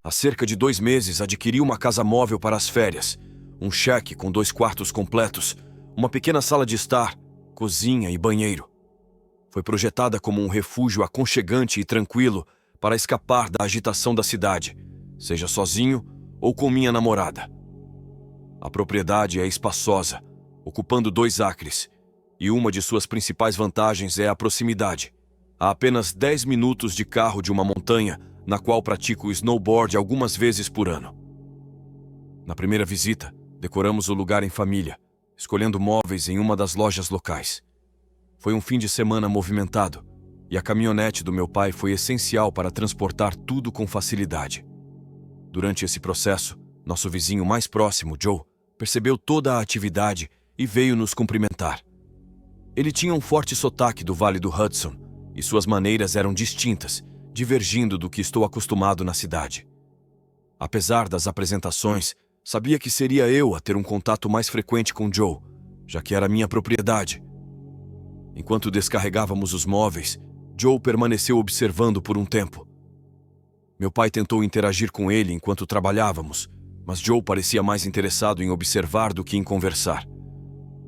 Há cerca de 2 meses, adquiri uma casa móvel para as férias. Um cheque com 2 quartos completos, uma pequena sala de estar, cozinha e banheiro. Foi projetada como um refúgio aconchegante e tranquilo para escapar da agitação da cidade, seja sozinho ou com minha namorada. A propriedade é espaçosa, ocupando 2 acres, e uma de suas principais vantagens é a proximidade. Há apenas 10 minutos de carro de uma montanha, na qual pratico snowboard algumas vezes por ano. Na primeira visita, decoramos o lugar em família, escolhendo móveis em uma das lojas locais. Foi um fim de semana movimentado, e a caminhonete do meu pai foi essencial para transportar tudo com facilidade. Durante esse processo, nosso vizinho mais próximo, Joe, percebeu toda a atividade e veio nos cumprimentar. Ele tinha um forte sotaque do Vale do Hudson, e suas maneiras eram distintas, divergindo do que estou acostumado na cidade. Apesar das apresentações, sabia que seria eu a ter um contato mais frequente com Joe, já que era minha propriedade. Enquanto descarregávamos os móveis, Joe permaneceu observando por um tempo. Meu pai tentou interagir com ele enquanto trabalhávamos, mas Joe parecia mais interessado em observar do que em conversar.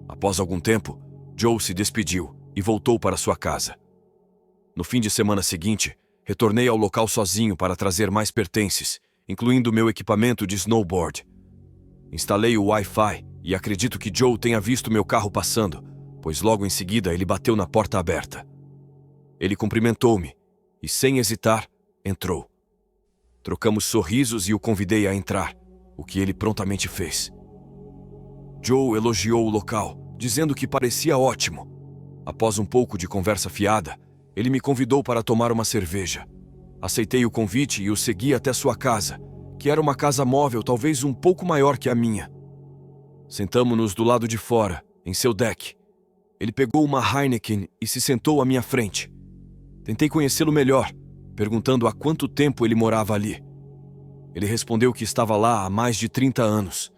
Após algum tempo, Joe se despediu e voltou para sua casa. No fim de semana seguinte, retornei ao local sozinho para trazer mais pertences, incluindo meu equipamento de snowboard. Instalei o Wi-Fi e acredito que Joe tenha visto meu carro passando, pois logo em seguida ele bateu na porta aberta. Ele cumprimentou-me e, sem hesitar, entrou. Trocamos sorrisos e o convidei a entrar, o que ele prontamente fez. Joe elogiou o local, dizendo que parecia ótimo. Após um pouco de conversa fiada, ele me convidou para tomar uma cerveja. Aceitei o convite e o segui até sua casa, que era uma casa móvel talvez um pouco maior que a minha. Sentamo-nos do lado de fora, em seu deck. Ele pegou uma Heineken e se sentou à minha frente. Tentei conhecê-lo melhor, perguntando há quanto tempo ele morava ali. Ele respondeu que estava lá há mais de 30 anos.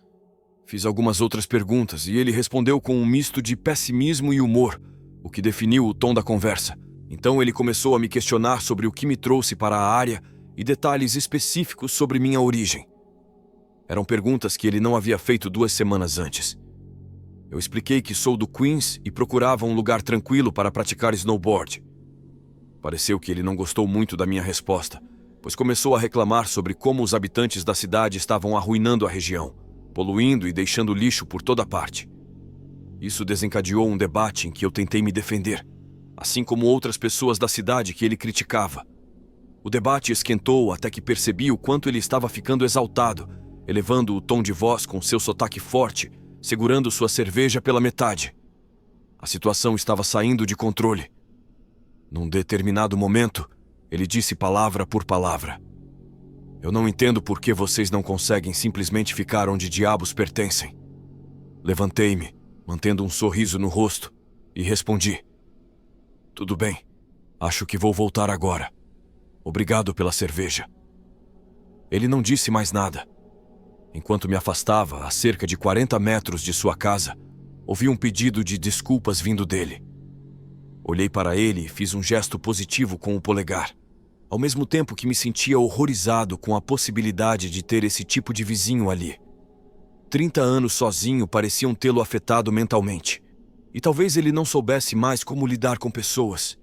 Fiz algumas outras perguntas e ele respondeu com um misto de pessimismo e humor, o que definiu o tom da conversa. Então ele começou a me questionar sobre o que me trouxe para a área e detalhes específicos sobre minha origem. Eram perguntas que ele não havia feito 2 semanas antes. Eu expliquei que sou do Queens e procurava um lugar tranquilo para praticar snowboard. Pareceu que ele não gostou muito da minha resposta, pois começou a reclamar sobre como os habitantes da cidade estavam arruinando a região, poluindo e deixando lixo por toda parte. Isso desencadeou um debate em que eu tentei me defender, assim como outras pessoas da cidade que ele criticava. O debate esquentou até que percebi o quanto ele estava ficando exaltado, elevando o tom de voz com seu sotaque forte, segurando sua cerveja pela metade. A situação estava saindo de controle. Num determinado momento, ele disse palavra por palavra: "Eu não entendo por que vocês não conseguem simplesmente ficar onde diabos pertencem." Levantei-me, mantendo um sorriso no rosto, e respondi: "Tudo bem, acho que vou voltar agora. Obrigado pela cerveja." Ele não disse mais nada. Enquanto me afastava, a cerca de 40 metros de sua casa, ouvi um pedido de desculpas vindo dele. Olhei para ele e fiz um gesto positivo com o polegar, ao mesmo tempo que me sentia horrorizado com a possibilidade de ter esse tipo de vizinho ali. 30 anos sozinho pareciam tê-lo afetado mentalmente, e talvez ele não soubesse mais como lidar com pessoas.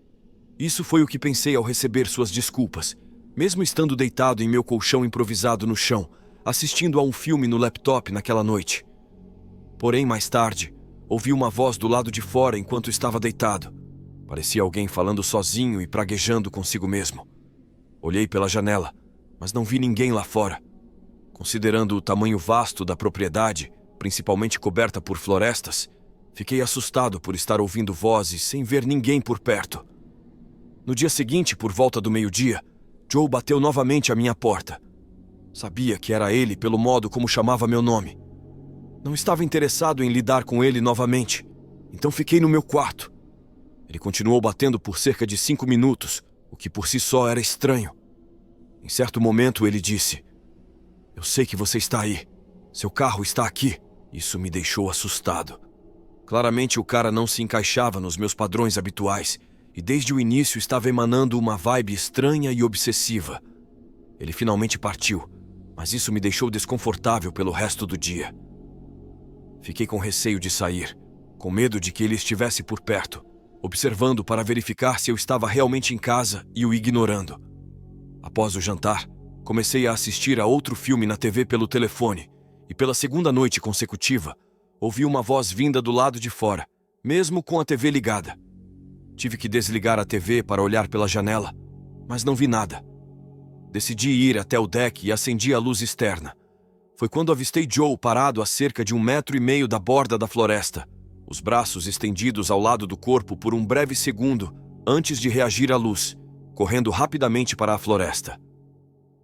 Isso foi o que pensei ao receber suas desculpas, mesmo estando deitado em meu colchão improvisado no chão, assistindo a um filme no laptop naquela noite. Porém, mais tarde, ouvi uma voz do lado de fora enquanto estava deitado. Parecia alguém falando sozinho e praguejando consigo mesmo. Olhei pela janela, mas não vi ninguém lá fora. Considerando o tamanho vasto da propriedade, principalmente coberta por florestas, fiquei assustado por estar ouvindo vozes sem ver ninguém por perto. No dia seguinte, por volta do meio-dia, Joe bateu novamente à minha porta. Sabia que era ele pelo modo como chamava meu nome. Não estava interessado em lidar com ele novamente, então fiquei no meu quarto. Ele continuou batendo por cerca de 5 minutos, o que por si só era estranho. Em certo momento ele disse: "Eu sei que você está aí. Seu carro está aqui." Isso me deixou assustado. Claramente o cara não se encaixava nos meus padrões habituais, e desde o início estava emanando uma vibe estranha e obsessiva. Ele finalmente partiu, mas isso me deixou desconfortável pelo resto do dia. Fiquei com receio de sair, com medo de que ele estivesse por perto, observando para verificar se eu estava realmente em casa e o ignorando. Após o jantar, comecei a assistir a outro filme na TV pelo telefone, e pela segunda noite consecutiva, ouvi uma voz vinda do lado de fora, mesmo com a TV ligada. Tive que desligar a TV para olhar pela janela, mas não vi nada. Decidi ir até o deck e acendi a luz externa. Foi quando avistei Joe parado a cerca de 1,5 metros da borda da floresta, os braços estendidos ao lado do corpo por um breve segundo antes de reagir à luz, correndo rapidamente para a floresta.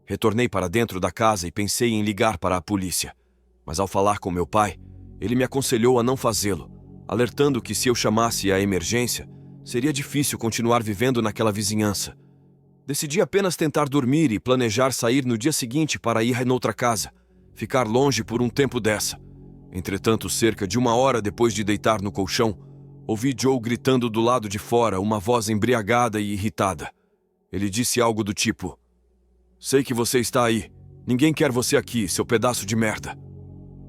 Retornei para dentro da casa e pensei em ligar para a polícia, mas ao falar com meu pai, ele me aconselhou a não fazê-lo, alertando que se eu chamasse a emergência, seria difícil continuar vivendo naquela vizinhança. Decidi apenas tentar dormir e planejar sair no dia seguinte para ir noutra casa, ficar longe por um tempo dessa. Entretanto, cerca de 1 hora depois de deitar no colchão, ouvi Joe gritando do lado de fora, uma voz embriagada e irritada. Ele disse algo do tipo: "Sei que você está aí. Ninguém quer você aqui, seu pedaço de merda."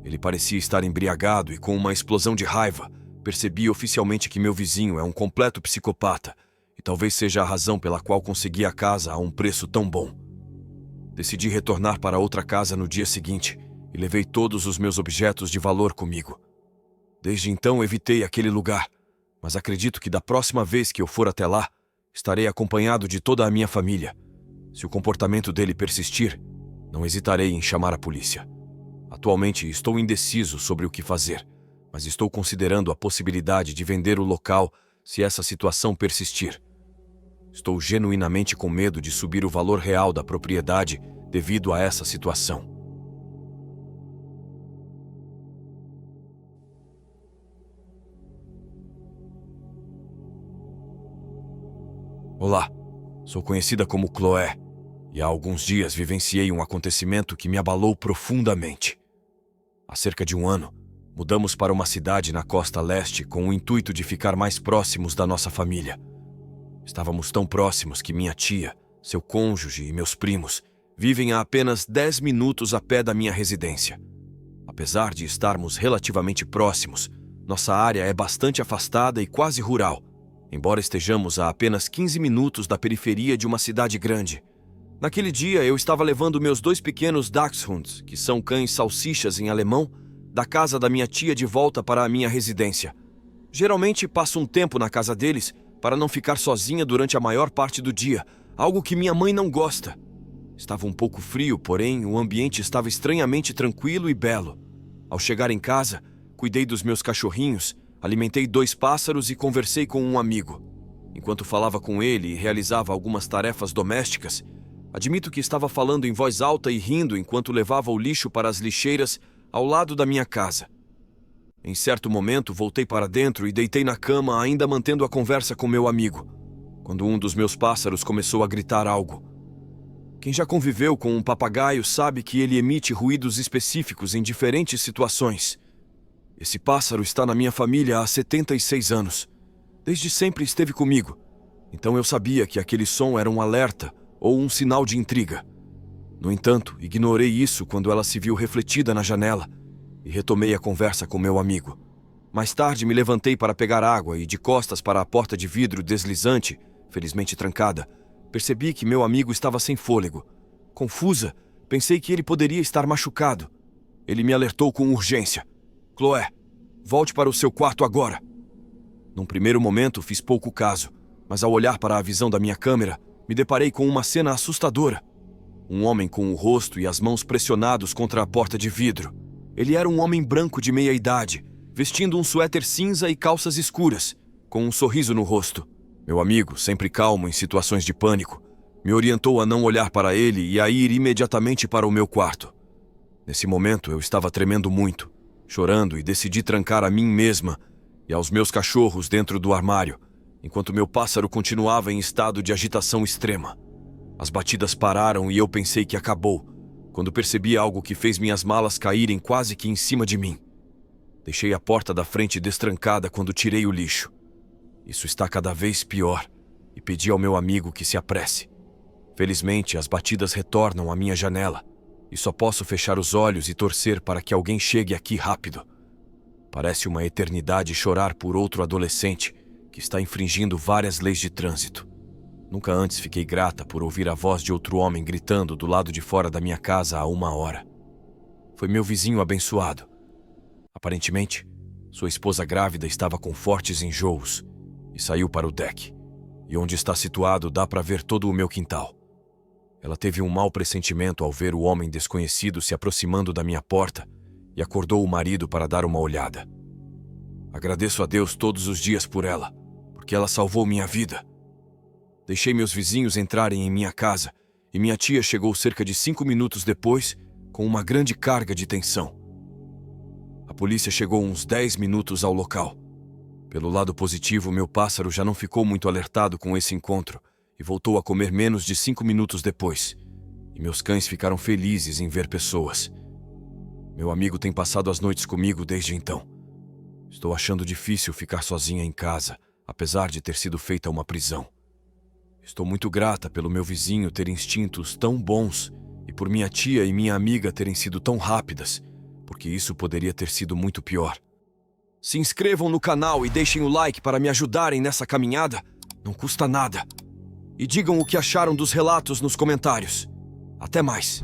Ele parecia estar embriagado e com uma explosão de raiva, percebi oficialmente que meu vizinho é um completo psicopata, e talvez seja a razão pela qual consegui a casa a um preço tão bom. Decidi retornar para outra casa no dia seguinte e levei todos os meus objetos de valor comigo. Desde então evitei aquele lugar, mas acredito que da próxima vez que eu for até lá, estarei acompanhado de toda a minha família. Se o comportamento dele persistir, não hesitarei em chamar a polícia. Atualmente estou indeciso sobre o que fazer, mas estou considerando a possibilidade de vender o local se essa situação persistir. Estou genuinamente com medo de subir o valor real da propriedade devido a essa situação. Olá, sou conhecida como Chloé, e há alguns dias vivenciei um acontecimento que me abalou profundamente. Há cerca de 1 ano, mudamos para uma cidade na costa leste com o intuito de ficar mais próximos da nossa família. Estávamos tão próximos que minha tia, seu cônjuge e meus primos vivem a apenas 10 minutos a pé da minha residência. Apesar de estarmos relativamente próximos, nossa área é bastante afastada e quase rural, embora estejamos a apenas 15 minutos da periferia de uma cidade grande. Naquele dia, eu estava levando meus 2 pequenos Dachshunds, que são cães salsichas em alemão, da casa da minha tia de volta para a minha residência. Geralmente passo um tempo na casa deles para não ficar sozinha durante a maior parte do dia, algo que minha mãe não gosta. Estava um pouco frio, porém o ambiente estava estranhamente tranquilo e belo. Ao chegar em casa, cuidei dos meus cachorrinhos, alimentei 2 pássaros e conversei com um amigo. Enquanto falava com ele e realizava algumas tarefas domésticas, admito que estava falando em voz alta e rindo enquanto levava o lixo para as lixeiras ao lado da minha casa. Em certo momento, voltei para dentro e deitei na cama, ainda mantendo a conversa com meu amigo, quando um dos meus pássaros começou a gritar algo. Quem já conviveu com um papagaio sabe que ele emite ruídos específicos em diferentes situações. Esse pássaro está na minha família há 76 anos. Desde sempre esteve comigo, então eu sabia que aquele som era um alerta ou um sinal de intriga. No entanto, ignorei isso quando ela se viu refletida na janela e retomei a conversa com meu amigo. Mais tarde me levantei para pegar água e, de costas para a porta de vidro deslizante, felizmente trancada, percebi que meu amigo estava sem fôlego. Confusa, pensei que ele poderia estar machucado. Ele me alertou com urgência. "Chloé, volte para o seu quarto agora." Num primeiro momento fiz pouco caso, mas ao olhar para a visão da minha câmera, me deparei com uma cena assustadora. Um homem com o rosto e as mãos pressionados contra a porta de vidro. Ele era um homem branco de meia idade, vestindo um suéter cinza e calças escuras, com um sorriso no rosto. Meu amigo, sempre calmo em situações de pânico, me orientou a não olhar para ele e a ir imediatamente para o meu quarto. Nesse momento eu estava tremendo muito, chorando, e decidi trancar a mim mesma e aos meus cachorros dentro do armário, enquanto meu pássaro continuava em estado de agitação extrema. As batidas pararam e eu pensei que acabou, quando percebi algo que fez minhas malas caírem quase que em cima de mim. Deixei a porta da frente destrancada quando tirei o lixo. Isso está cada vez pior, e pedi ao meu amigo que se apresse. Felizmente, as batidas retornam à minha janela e só posso fechar os olhos e torcer para que alguém chegue aqui rápido. Parece uma eternidade chorar por outro adolescente que está infringindo várias leis de trânsito. Nunca antes fiquei grata por ouvir a voz de outro homem gritando do lado de fora da minha casa há 1 hora. Foi meu vizinho abençoado. Aparentemente, sua esposa grávida estava com fortes enjoos e saiu para o deck. E onde está situado dá para ver todo o meu quintal. Ela teve um mau pressentimento ao ver o homem desconhecido se aproximando da minha porta e acordou o marido para dar uma olhada. Agradeço a Deus todos os dias por ela, porque ela salvou minha vida. Deixei meus vizinhos entrarem em minha casa e minha tia chegou cerca de 5 minutos depois com uma grande carga de tensão. A polícia chegou uns 10 minutos ao local. Pelo lado positivo, meu pássaro já não ficou muito alertado com esse encontro e voltou a comer menos de 5 minutos depois. E meus cães ficaram felizes em ver pessoas. Meu amigo tem passado as noites comigo desde então. Estou achando difícil ficar sozinha em casa, apesar de ter sido feita uma prisão. Estou muito grata pelo meu vizinho ter instintos tão bons e por minha tia e minha amiga terem sido tão rápidas, porque isso poderia ter sido muito pior. Se inscrevam no canal e deixem o like para me ajudarem nessa caminhada. Não custa nada. E digam o que acharam dos relatos nos comentários. Até mais!